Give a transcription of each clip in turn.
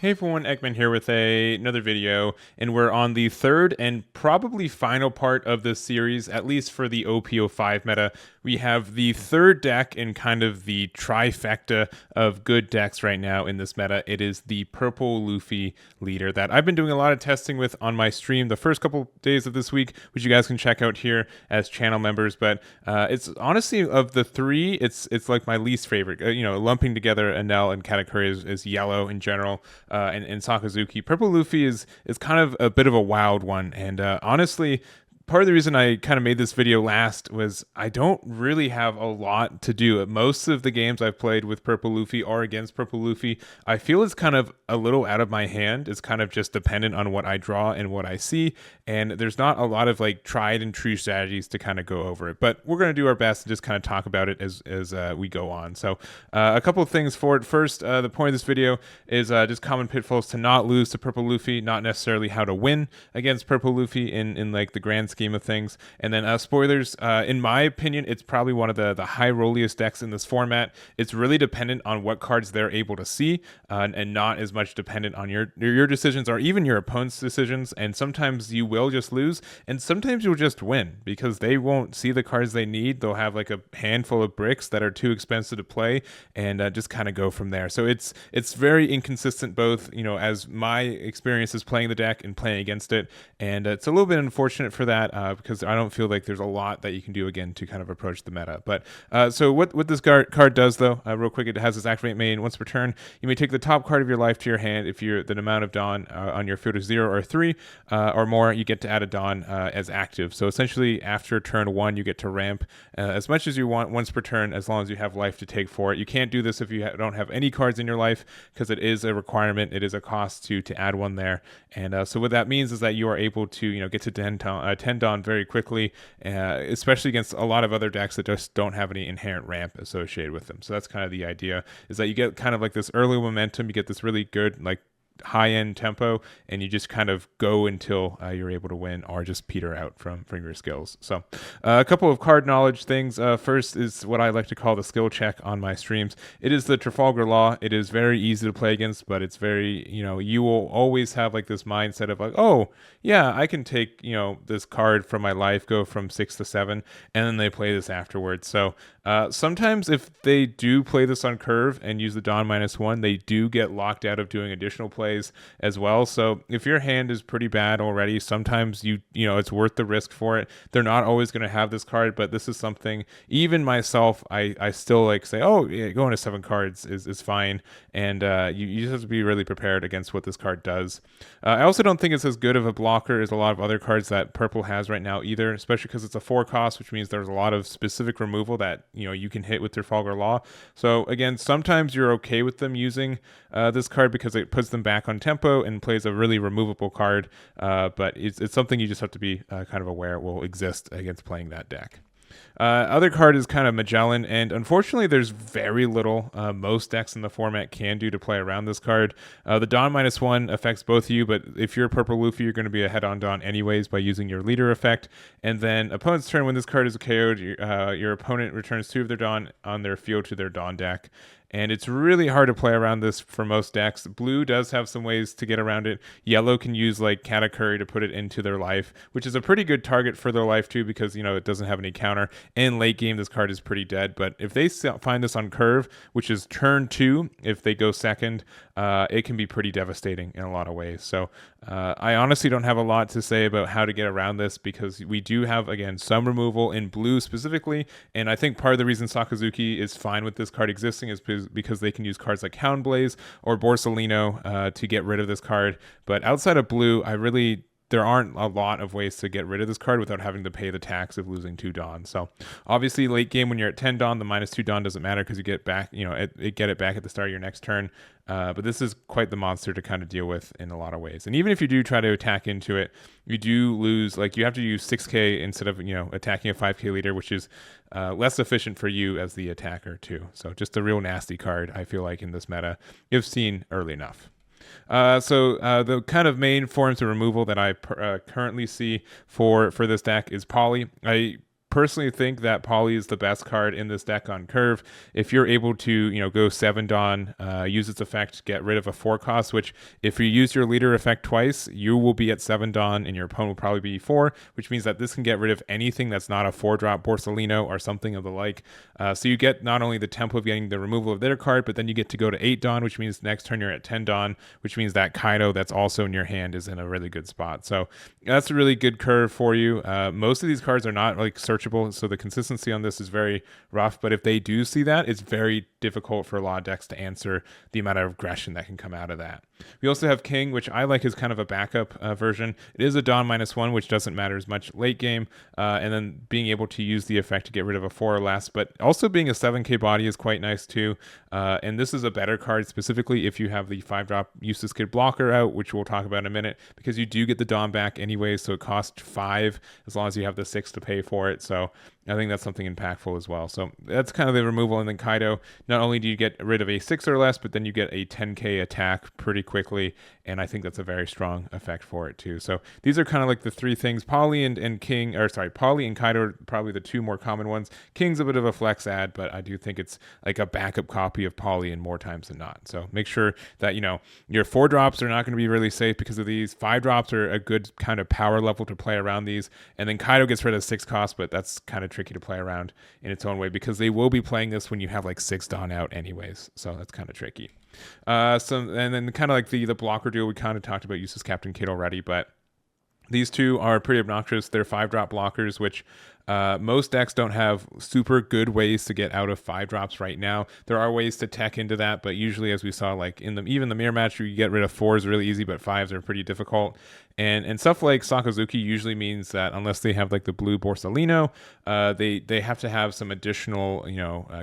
Hey everyone, Ekman here with another video, and we're on the third and probably final part of this series, at least for the OP05 meta. We have the third deck in kind of the trifecta of good decks right now in this meta. It is the Purple Luffy leader that I've been doing a lot of testing with on my stream the first couple days of this week, which you guys can check out here as channel members. But it's honestly, of the three, it's like my least favorite. Lumping together Enel and Katakuri is yellow in general. And Sakazuki. Purple Luffy is kind of a bit of a wild one, and honestly, part of the reason I kind of made this video last was I don't really have a lot to do. Most of the games I've played with Purple Luffy are against Purple Luffy. I feel it's kind of a little out of my hand. It's kind of just dependent on what I draw and what I see, and there's not a lot of like tried and true strategies to kind of go over it. But we're going to do our best to just kind of talk about it as we go on. So a couple of things for it. First, the point of this video is just common pitfalls to not lose to Purple Luffy, not necessarily how to win against Purple Luffy in like the grand scheme of things. And then spoilers, in my opinion, it's probably one of the high rolliest decks in this format. It's really dependent on what cards they're able to see, and not as much dependent on your decisions or even your opponent's decisions. And sometimes you will just lose, and sometimes you'll just win because they won't see the cards they need. They'll have like a handful of bricks that are too expensive to play, and just kind of go from there. So it's very inconsistent, both as my experiences playing the deck and playing against it, and it's a little bit unfortunate for that, because I don't feel like there's a lot that you can do again to kind of approach the meta. But so what this card does, though, real quick, it has this activate main. Once per turn, you may take the top card of your life to your hand. If the amount of Dawn on your field is 0 or 3 or more, you get to add a Dawn as active. So essentially, after turn 1, you get to ramp as much as you want once per turn, as long as you have life to take for it. You can't do this if you don't have any cards in your life, because it is a requirement. It is a cost to add one there. And so what that means is that you are able to get to 10 Dawn very quickly, especially against a lot of other decks that just don't have any inherent ramp associated with them. So that's kind of the idea, is that you get kind of like this early momentum, you get this really good like high-end tempo, and you just kind of go until you're able to win or just peter out from your skills. So a couple of card knowledge things. First is what I like to call the skill check on my streams. It is the Trafalgar Law. It is very easy to play against, but it's very, you will always have like this mindset of like, oh yeah, I can take this card from my life, go from 6 to 7, and then they play this afterwards. So sometimes if they do play this on curve and use the Dawn -1, they do get locked out of doing additional plays as well. So if your hand is pretty bad already, sometimes it's worth the risk for it. They're not always going to have this card, but this is something, even myself, I still like say, oh yeah, going to 7 cards is fine. And you just have to be really prepared against what this card does. I also don't think it's as good of a blocker as a lot of other cards that Purple has right now either, especially because it's a 4 cost, which means there's a lot of specific removal that you can hit with Trafalgar Law. So again, sometimes you're okay with them using this card because it puts them back on tempo and plays a really removable card, but it's something you just have to be kind of aware it will exist against playing that deck. Other card is kind of Magellan, and unfortunately there's very little most decks in the format can do to play around this card. The Dawn -1 affects both of you, but if you're Purple Luffy, you're going to be ahead on Dawn anyways by using your leader effect. And then opponent's turn, when this card is KO'd, your opponent returns 2 of their Dawn on their field to their Dawn deck. And it's really hard to play around this for most decks. Blue does have some ways to get around it. Yellow can use like Katakuri to put it into their life, which is a pretty good target for their life too, because it doesn't have any counter. In late game, this card is pretty dead. But if they find this on curve, which is turn 2, if they go second, it can be pretty devastating in a lot of ways. So I honestly don't have a lot to say about how to get around this, because we do have, again, some removal in blue specifically. And I think part of the reason Sakazuki is fine with this card existing is because they can use cards like Houndblaze or Borsalino to get rid of this card. But outside of blue, there aren't a lot of ways to get rid of this card without having to pay the tax of losing 2 Dawn. So obviously late game when you're at 10 Dawn, the -2 Dawn doesn't matter because you get back, get it back at the start of your next turn. But this is quite the monster to kind of deal with in a lot of ways. And even if you do try to attack into it, you do lose, like you have to use 6k instead of, attacking a 5k leader, which is less efficient for you as the attacker too. So just a real nasty card, I feel like, in this meta, if seen early enough. So the kind of main forms of removal that I currently see for this deck is Poly. I personally think that Poly is the best card in this deck on curve. If you're able to, go 7 Dawn, use its effect, get rid of a 4 cost, which if you use your leader effect twice, you will be at 7 Dawn and your opponent will probably be 4, which means that this can get rid of anything that's not a 4-drop Borsalino or something of the like. So you get not only the tempo of getting the removal of their card, but then you get to go to 8 Dawn, which means next turn you're at 10 Dawn, which means that Kaido that's also in your hand is in a really good spot. So that's a really good curve for you. Most of these cards are not like searchable, so the consistency on this is very rough, but if they do see that, it's very difficult for a lot of decks to answer the amount of aggression that can come out of that. We also have King, which I like as kind of a backup version. It is a Dawn -1, which doesn't matter as much late game, and then being able to use the effect to get rid of a 4 or less, but also being a 7k body is quite nice too. And this is a better card specifically if you have the 5-drop Useless Kid blocker out, which we'll talk about in a minute, because you do get the Dawn back anyway, so it costs 5 as long as you have the 6 to pay for it. So I think that's something impactful as well. So that's kind of the removal. And then Kaido, not only do you get rid of a 6 or less, but then you get a 10k attack pretty quickly, and I think that's a very strong effect for it too. So these are kind of like the 3 things. Poly and King, or sorry, Poly and Kaido are probably the 2 more common ones. King's a bit of a flex ad, but I do think it's like a backup copy of Poly in more times than not. So make sure that, your 4 drops are not going to be really safe because of these. 5 drops are a good kind of power level to play around these. And then Kaido gets rid of 6 costs, but that's kind of tricky to play around in its own way because they will be playing this when you have like 6 Dawn out anyways. So that's kind of tricky. And then kind of like the blocker duo, we kind of talked about Useless Captain Kid already, but these 2 are pretty obnoxious. They're 5-drop blockers, which most decks don't have super good ways to get out of 5 drops right now. There are ways to tech into that, but usually, as we saw, like even the mirror match, you get rid of 4s really easy, but 5s are pretty difficult. And stuff like Sakazuki usually means that unless they have like the blue Borsalino, they have to have some additional,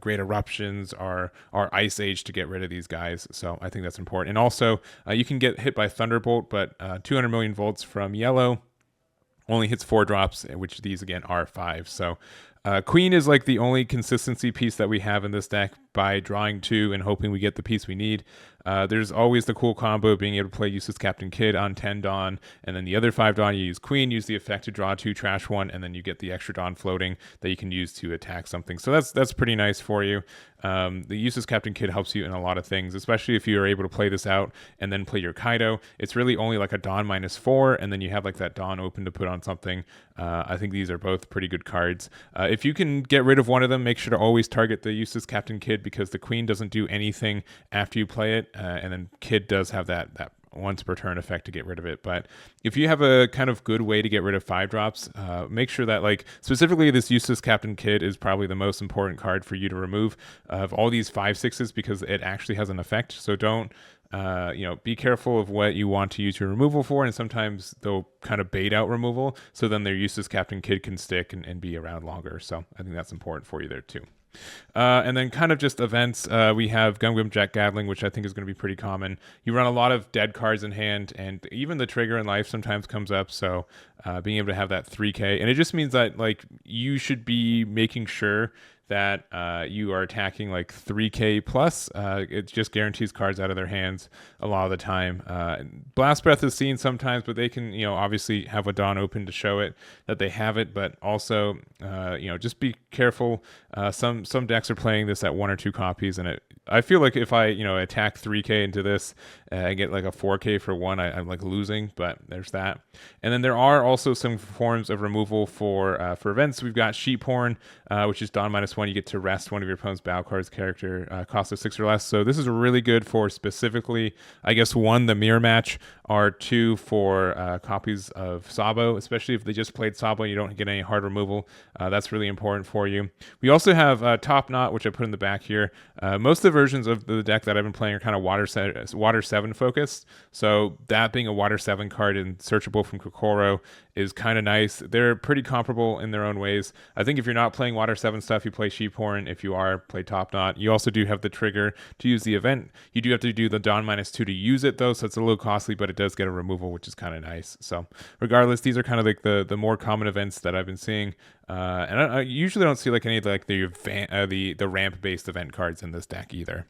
Great Eruptions or Ice Age to get rid of these guys. So I think that's important. And also, you can get hit by Thunderbolt, but 200 million volts from yellow only hits 4 drops, which these again are 5. So Queen is like the only consistency piece that we have in this deck by drawing 2 and hoping we get the piece we need. There's always the cool combo of being able to play Useless Captain Kid on 10 Dawn, and then the other 5 Dawn you use Queen, use the effect to draw 2, trash 1, and then you get the extra Dawn floating that you can use to attack something. So that's pretty nice for you. The Useless Captain Kid helps you in a lot of things, especially if you're able to play this out and then play your Kaido. It's really only like a Dawn -4, and then you have like that Dawn open to put on something. I think these are both pretty good cards. If you can get rid of one of them, make sure to always target the Useless Captain Kid because the Queen doesn't do anything after you play it, and then Kid does have that once per turn effect to get rid of it. But if you have a kind of good way to get rid of 5 drops, make sure that like specifically this Useless Captain Kid is probably the most important card for you to remove of all these 5/6s because it actually has an effect. So don't be careful of what you want to use your removal for, and sometimes they'll kind of bait out removal, so then their Useless Captain Kid can stick and be around longer. So I think that's important for you there too. And then kind of just events, we have Gum Jack Gatling, which I think is going to be pretty common. You run a lot of dead cards in hand, and even the trigger in life sometimes comes up, so being able to have that 3k, and it just means that like you should be making sure that you are attacking like 3k plus. It just guarantees cards out of their hands a lot of the time. Blast Breath is seen sometimes, but they can obviously have a Dawn open to show it that they have it, but also just be careful. Some decks are playing this at 1 or 2 copies, and I feel like if I attack 3k into this and get like a 4k for 1, I'm like losing, but there's that. And then there are also some forms of removal for events. We've got Sheep Horn, which is Dawn -1. You get to rest one of your opponent's battle cards character, cost of 6 or less. So this is really good for specifically, I guess, 1, the mirror match, or 2 for copies of Sabo, especially if they just played Sabo and you don't get any hard removal. That's really important for you. We also have Top Knot, which I put in the back here. Most of the versions of the deck that I've been playing are kind of Water 7 focused. So that being a Water 7 card and searchable from Kokoro is kind of nice. They're pretty comparable in their own ways. I think if you're not playing Water 7 stuff, you play Sheephorn. If you are, play Top Knot. You also do have the trigger to use the event. You do have to do the Dawn -2 to use it, though, so it's a little costly, but it does get a removal, which is kind of nice. So regardless, these are kind of like the more common events that I've been seeing. And I usually don't see like any of the ramp-based event cards in this deck either.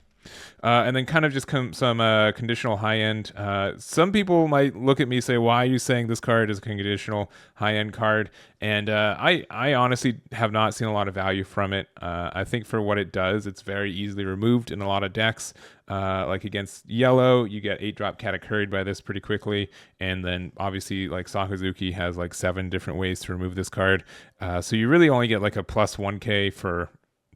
And then kind of just some conditional high end. Some people might look at me and say, "Why are you saying this card is a conditional high end card?" And I honestly have not seen a lot of value from it. I think for what it does, it's very easily removed in a lot of decks. Like against yellow, you get 8-drop Katakuried by this pretty quickly, and then obviously like Sakazuki has like 7 different ways to remove this card. So you really only get like a plus 1k for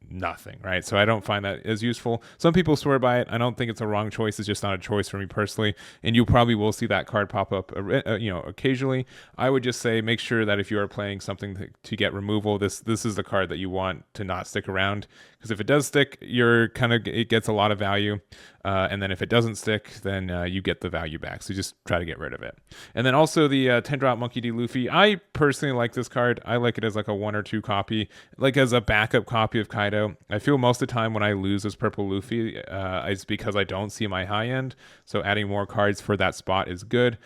nothing, right? So I don't find that as useful. Some people swear by it. I don't think it's a wrong choice. It's just not a choice for me personally. And you probably will see that card pop up, occasionally. I would just say make sure that if you are playing something to get removal, this is the card that you want to not stick around. Because if it does stick, it gets a lot of value. And then if it doesn't stick, then you get the value back. So just try to get rid of it. And then also the 10-drop Monkey D. Luffy. I personally like this card. I like it as like a 1 or 2 copy, like as a backup copy of Kaido. I feel most of the time when I lose as Purple Luffy, it's because I don't see my high end. So adding more cards for that spot is good.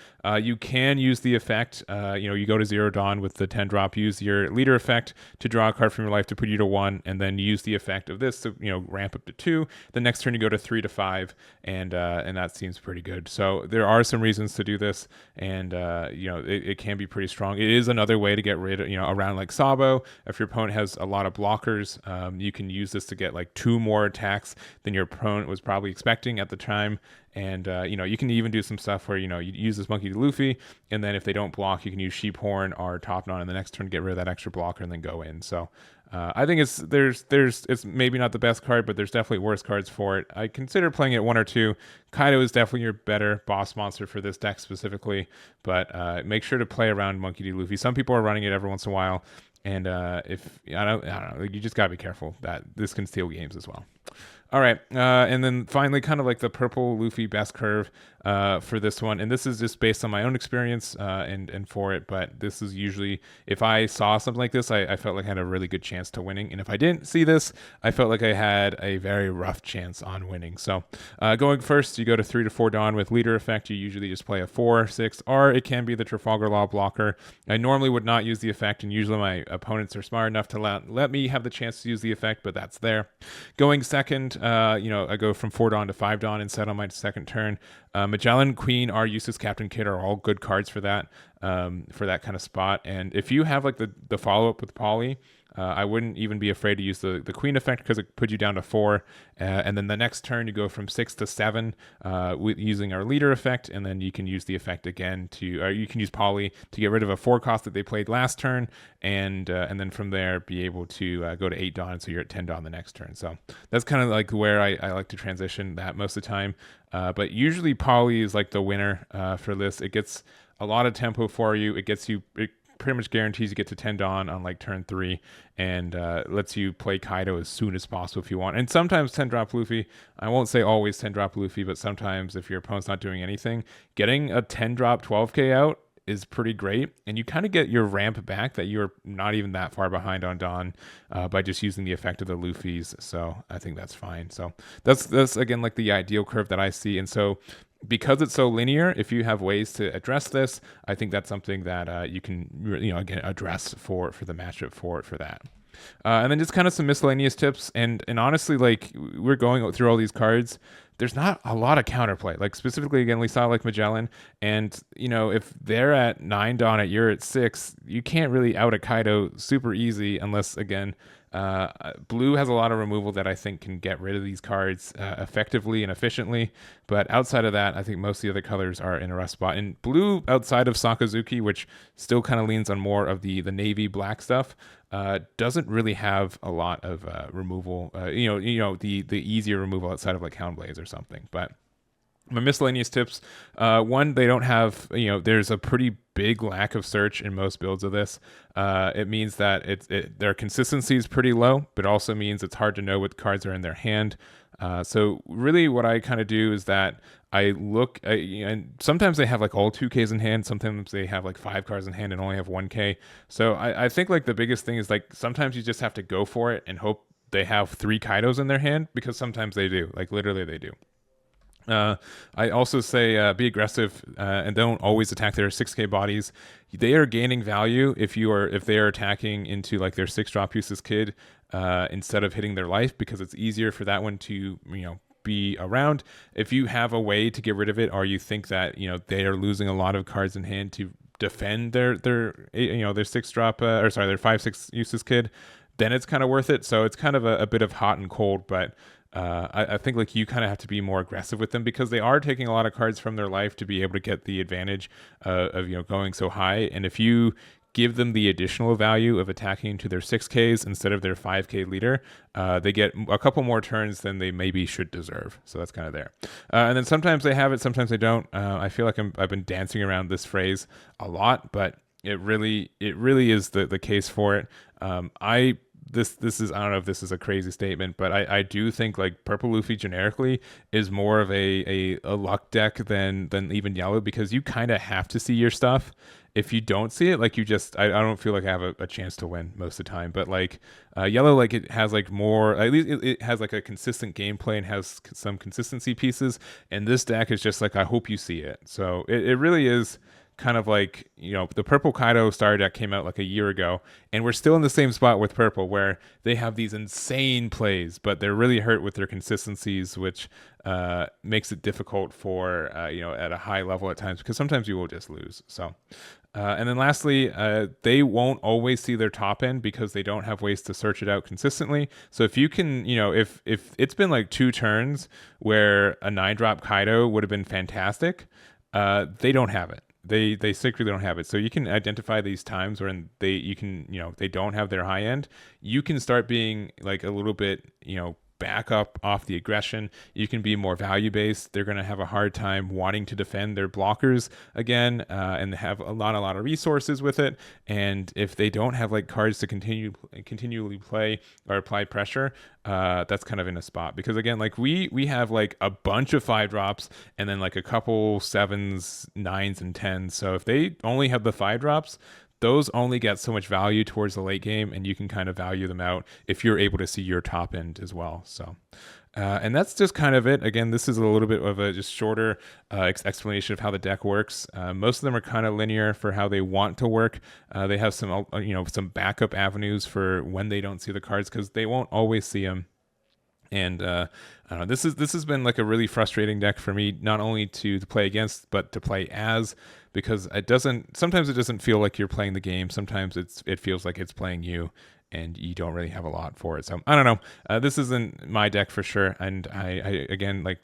You can use the effect. You go to 0 Dawn with the 10-drop. Use your leader effect to draw a card from your life to put you to 1, and then use the effect of this to ramp up to 2. The next turn you go to 3 to 5, and that seems pretty good. So there are some reasons to do this, and it can be pretty strong. It is another way to get rid of around like Sabo. If your opponent has a lot of blockers, you can use this to get like 2 more attacks than your opponent was probably expecting at the time. And you can even do some stuff where you use this Monkey D. Luffy, and then if they don't block, you can use Sheephorn or Topknot in the next turn to get rid of that extra blocker and then go in. So I think it's maybe not the best card, but there's definitely worse cards for it. I consider playing it 1 or 2. Kaido is definitely your better boss monster for this deck specifically, but make sure to play around Monkey D. Luffy. Some people are running it every once in a while, and if I don't know, you just gotta be careful that this can steal games as well. All right, and then finally, kind of like the Purple Luffy best curve for this one, and this is just based on my own experience and for it, but this is usually, if I saw something like this, I felt like I had a really good chance to winning, and if I didn't see this, I felt like I had a very rough chance on winning. So going first, you go to 3 to 4 Dawn with leader effect. You usually just play a 4, 6, or it can be the Trafalgar Law blocker. I normally would not use the effect, and usually my opponents are smart enough to let me have the chance to use the effect, but that's there. Going second, I go from 4 Dawn to 5 Dawn instead on my second turn. Magellan, Queen, or Eustace, Captain Kidd are all good cards for that kind of spot. And if you have like the follow up with Polly, I wouldn't even be afraid to use the Queen effect because it put you down to 4. And then the next turn you go from 6 to 7 using our leader effect, and then you can use the effect again you can use Polly to get rid of a 4 cost that they played last turn, and then from there be able to go to 8 Dawn, so you're at 10 Dawn the next turn. So that's kind of like where I like to transition that most of the time. But usually Polly is like the winner for this. It gets a lot of tempo for you. It pretty much guarantees you get to 10 Dawn on like turn 3, and lets you play Kaido as soon as possible if you want. And sometimes 10-drop Luffy. I won't say always 10-drop Luffy, but sometimes if your opponent's not doing anything, getting a 10-drop 12k out is pretty great, and you kind of get your ramp back that you're not even that far behind on Dawn by just using the effect of the Luffys. So I think that's fine. So that's again like the ideal curve that I see. And so because it's so linear, if you have ways to address this, I think that's something that you can again address for the matchup for that. And then just kind of some miscellaneous tips, and honestly, like we're going through all these cards, there's not a lot of counterplay. Like specifically, again, we saw like Magellan, and if they're at 9 Dawn at you're at 6, you can't really out a Kaido super easy unless again. Blue has a lot of removal that I think can get rid of these cards effectively and efficiently, but outside of that, I think most of the other colors are in a rough spot. And blue, outside of Sakazuki, which still kind of leans on more of the navy black stuff, doesn't really have a lot of removal. The easier removal outside of like Houndblaze or something, but. My miscellaneous tips, one, they don't have, there's a pretty big lack of search in most builds of this. It means that their consistency is pretty low, but also means it's hard to know what cards are in their hand. So really what I kind of do is that I look, and sometimes they have like all 2Ks in hand. Sometimes they have like 5 cards in hand and only have 1K. So I think like the biggest thing is like sometimes you just have to go for it and hope they have 3 Kaidos in their hand, because sometimes they do, like literally they do. I also say be aggressive and don't always attack their 6K bodies. They are gaining value if they are attacking into like their 6-drop Eustace Kid instead of hitting their life, because it's easier for that one to be around. If you have a way to get rid of it, or you think that they are losing a lot of cards in hand to defend their 6-drop their 5/6 useless kid, then it's kind of worth it. So it's kind of a bit of hot and cold, but I think like you kind of have to be more aggressive with them because they are taking a lot of cards from their life to be able to get the advantage of going so high. And if you give them the additional value of attacking to their 6Ks instead of their 5K leader, they get a couple more turns than they maybe should deserve. So that's kind of there. And then sometimes they have it, sometimes they don't. I feel like I've been dancing around this phrase a lot, but it really is the case for it. This is, I don't know if this is a crazy statement, but I do think like Purple Luffy generically is more of a luck deck than even Yellow, because you kind of have to see your stuff. If you don't see it, like I don't feel like I have a chance to win most of the time. But like Yellow, like it has like more, at least it has like a consistent gameplay and has some consistency pieces. And this deck is just like, I hope you see it. So it really is kind of like, the Purple Kaido starter deck came out like a year ago, and we're still in the same spot with Purple, where they have these insane plays, but they're really hurt with their consistencies, which makes it difficult for, at a high level at times, because sometimes you will just lose. So, and then lastly, they won't always see their top end because they don't have ways to search it out consistently. So if you can, if it's been like 2 turns where a 9-drop Kaido would have been fantastic, they don't have it. They strictly don't have it. So you can identify these times when they don't have their high end. You can start being like a little bit, back up off the aggression. You can be more value based. They're going to have a hard time wanting to defend their blockers again, and have a lot of resources with it. And if they don't have like cards to continually play or apply pressure, that's kind of in a spot, because again, like we have like a bunch of 5-drops and then like a couple 7s, 9s, and 10s. So if they only have the 5-drops, those only get so much value towards the late game, and you can kind of value them out if you're able to see your top end as well. So, and that's just kind of it. Again, this is a little bit of a just shorter explanation of how the deck works. Most of them are kind of linear for how they want to work. They have some, some backup avenues for when they don't see the cards, because they won't always see them. And I don't know, this has been like a really frustrating deck for me, not only to play against, but to play as, because sometimes it doesn't feel like you're playing the game. Sometimes it feels like it's playing you, and you don't really have a lot for it. So I don't know. This isn't my deck for sure. And I again, like,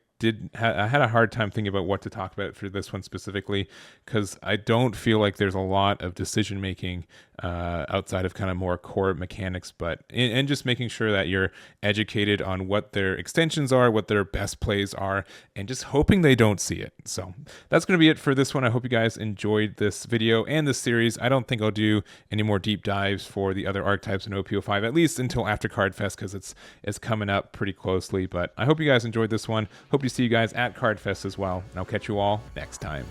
I had a hard time thinking about what to talk about for this one specifically, because I don't feel like there's a lot of decision making outside of kind of more core mechanics, but and just making sure that you're educated on what their extensions are, what their best plays are, and just hoping they don't see it. So that's going to be it for this one. I hope you guys enjoyed this video and this series. I don't think I'll do any more deep dives for the other archetypes in OPO5, at least until after Card Fest, because it's coming up pretty closely. But I hope you guys enjoyed this one. Hope to see you guys at Card Fest as well, and I'll catch you all next time.